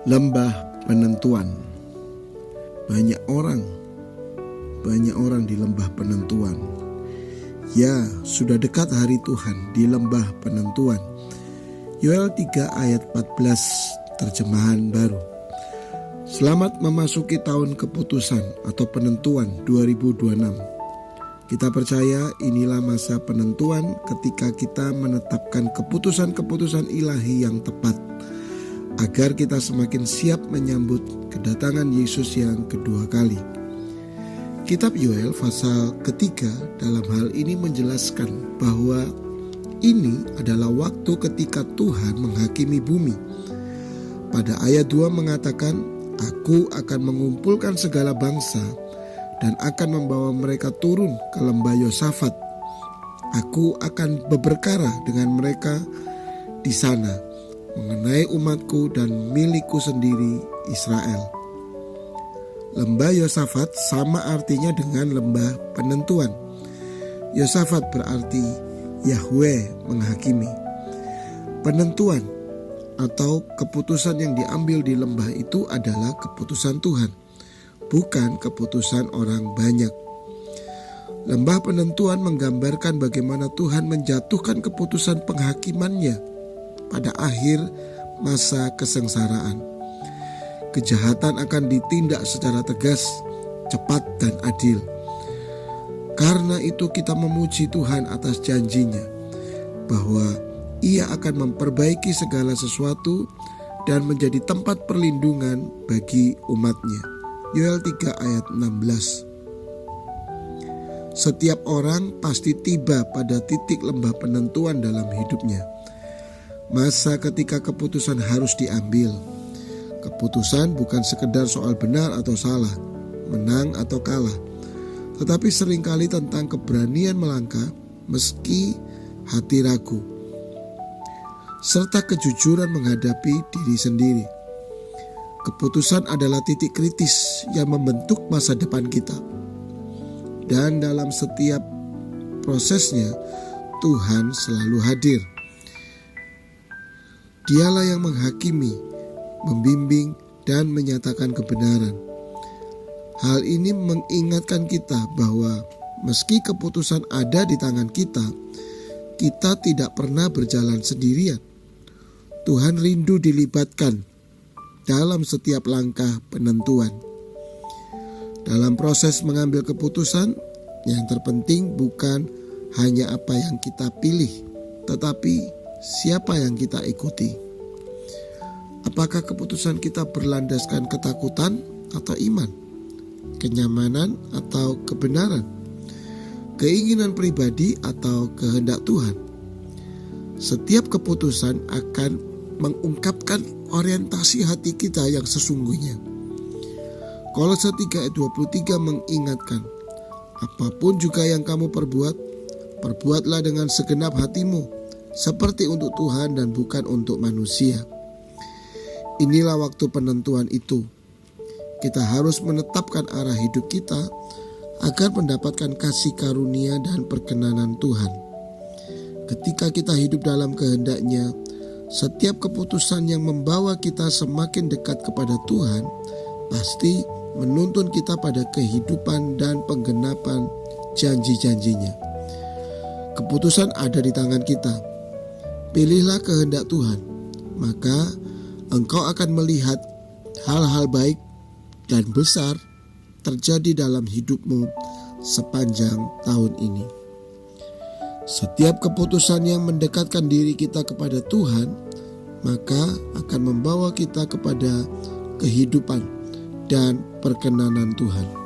Lembah penentuan. Banyak orang di lembah penentuan. Ya, sudah dekat hari Tuhan di lembah penentuan. Yoel 3 ayat 14 terjemahan baru. Selamat memasuki tahun keputusan atau penentuan 2026. Kita percaya inilah masa penentuan ketika kita menetapkan keputusan-keputusan ilahi yang tepat, agar kita semakin siap menyambut kedatangan Yesus yang kedua kali. Kitab Yoel pasal ketiga dalam hal ini menjelaskan bahwa ini adalah waktu ketika Tuhan menghakimi bumi. Pada ayat 2 mengatakan, Aku akan mengumpulkan segala bangsa dan akan membawa mereka turun ke lembah Yosafat. Aku akan berperkara dengan mereka di sana mengenai umatku dan milikku sendiri Israel. Lembah Yosafat sama artinya dengan lembah penentuan. Yosafat berarti Yahweh menghakimi. Penentuan atau keputusan yang diambil di lembah itu adalah keputusan Tuhan, bukan keputusan orang banyak. Lembah penentuan menggambarkan bagaimana Tuhan menjatuhkan keputusan penghakimannya pada akhir masa kesengsaraan. Kejahatan akan ditindak secara tegas, cepat dan adil. Karena itu kita memuji Tuhan atas janjinya bahwa Ia akan memperbaiki segala sesuatu dan menjadi tempat perlindungan bagi umatnya. Yoel 3 ayat 16. Setiap orang pasti tiba pada titik lembah penentuan dalam hidupnya. Masa ketika keputusan harus diambil. Keputusan bukan sekedar soal benar atau salah, menang atau kalah, tetapi seringkali tentang keberanian melangkah meski hati ragu, serta kejujuran menghadapi diri sendiri. Keputusan adalah titik kritis yang membentuk masa depan kita. Dan dalam setiap prosesnya, Tuhan selalu hadir. Dialah yang menghakimi, membimbing, dan menyatakan kebenaran. Hal ini mengingatkan kita bahwa meski keputusan ada di tangan kita tidak pernah berjalan sendirian. Tuhan rindu dilibatkan dalam setiap langkah penentuan. Dalam proses mengambil keputusan, yang terpenting bukan hanya apa yang kita pilih, tetapi siapa yang kita ikuti. Apakah keputusan kita berlandaskan ketakutan atau iman, kenyamanan atau kebenaran, keinginan pribadi atau kehendak Tuhan? Setiap keputusan akan mengungkapkan orientasi hati kita yang sesungguhnya. Kolose 3 ayat 23 mengingatkan, apapun juga yang kamu perbuat, perbuatlah dengan segenap hatimu, seperti untuk Tuhan dan bukan untuk manusia. Inilah waktu penentuan itu. Kita harus menetapkan arah hidup kita agar mendapatkan kasih karunia dan perkenanan Tuhan. Ketika kita hidup dalam kehendak-Nya, setiap keputusan yang membawa kita semakin dekat kepada Tuhan pasti menuntun kita pada kehidupan dan penggenapan janji-janjinya. Keputusan ada di tangan kita. Pilihlah kehendak Tuhan, maka engkau akan melihat hal-hal baik dan besar terjadi dalam hidupmu sepanjang tahun ini. Setiap keputusan yang mendekatkan diri kita kepada Tuhan, maka akan membawa kita kepada kehidupan dan perkenanan Tuhan.